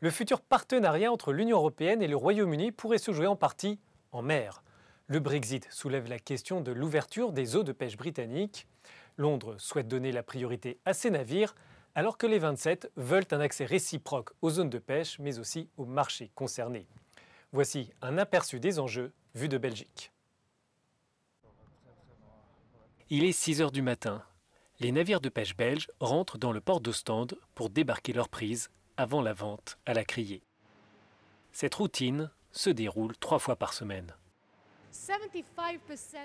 Le futur partenariat entre l'Union européenne et le Royaume-Uni pourrait se jouer en partie en mer. Le Brexit soulève la question de l'ouverture des eaux de pêche britanniques. Londres souhaite donner la priorité à ses navires, alors que les 27 veulent un accès réciproque aux zones de pêche, mais aussi aux marchés concernés. Voici un aperçu des enjeux vus de Belgique. Il est 6 heures du matin. Les navires de pêche belges rentrent dans le port d'Ostende pour débarquer leurs prises avant la vente à la criée. Cette routine se déroule 3 fois par semaine.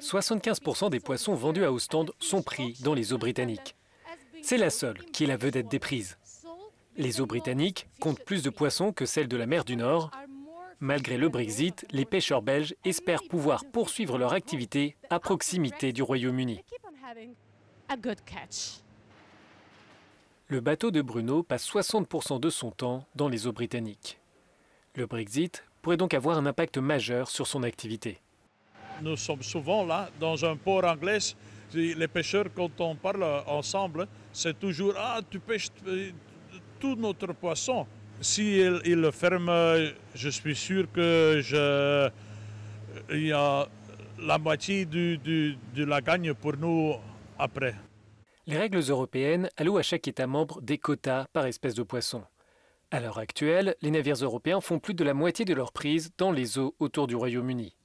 75% des poissons vendus à Ostende sont pris dans les eaux britanniques. C'est la seule qui est la vedette des prises. Les eaux britanniques comptent plus de poissons que celles de la mer du Nord. Malgré le Brexit, les pêcheurs belges espèrent pouvoir poursuivre leur activité à proximité du Royaume-Uni. Le bateau de Bruno passe 60% de son temps dans les eaux britanniques. Le Brexit pourrait donc avoir un impact majeur sur son activité. Nous sommes souvent là, dans un port anglais. Les pêcheurs, quand on parle ensemble, c'est toujours « Ah, tu pêches tout notre poisson ». Si ils le ferment, je suis sûr qu'il y a la moitié de la gagne pour nous après. Les règles européennes allouent à chaque État membre des quotas par espèce de poisson. À l'heure actuelle, les navires européens font plus de la moitié de leurs prises dans les eaux autour du Royaume-Uni.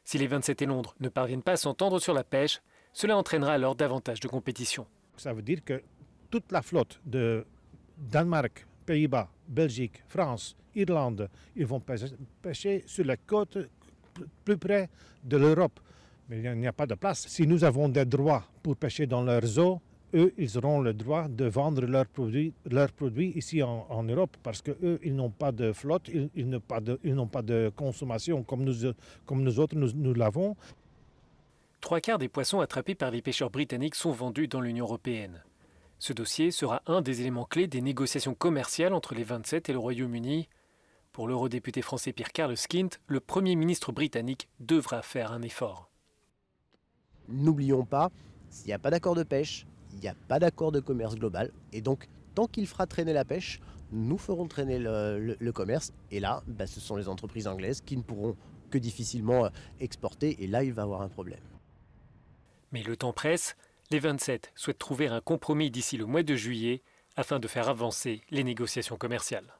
Si les 27 et Londres ne parviennent pas à s'entendre sur la pêche, cela entraînera alors davantage de compétition. Ça veut dire que toute la flotte de Danemark, Pays-Bas, Belgique, France, Irlande, ils vont pêcher sur la côte plus près de l'Europe. Mais il n'y a pas de place. Si nous avons des droits pour pêcher dans leurs eaux, eux, ils auront le droit de vendre leurs produits ici en Europe parce qu'eux, ils n'ont pas de flotte, ils n'ont pas de consommation comme nous autres, nous l'avons. 3/4 des poissons attrapés par les pêcheurs britanniques sont vendus dans l'Union européenne. Ce dossier sera un des éléments clés des négociations commerciales entre les 27 et le Royaume-Uni. Pour l'eurodéputé français Pierre Carles Skint, le Premier ministre britannique devra faire un effort. N'oublions pas, s'il n'y a pas d'accord de pêche, il n'y a pas d'accord de commerce global. Et donc, tant qu'il fera traîner la pêche, nous ferons traîner le commerce. Et là, ce sont les entreprises anglaises qui ne pourront que difficilement exporter. Et là, il va y avoir un problème. Mais le temps presse. Les 27 souhaitent trouver un compromis d'ici le mois de juillet afin de faire avancer les négociations commerciales.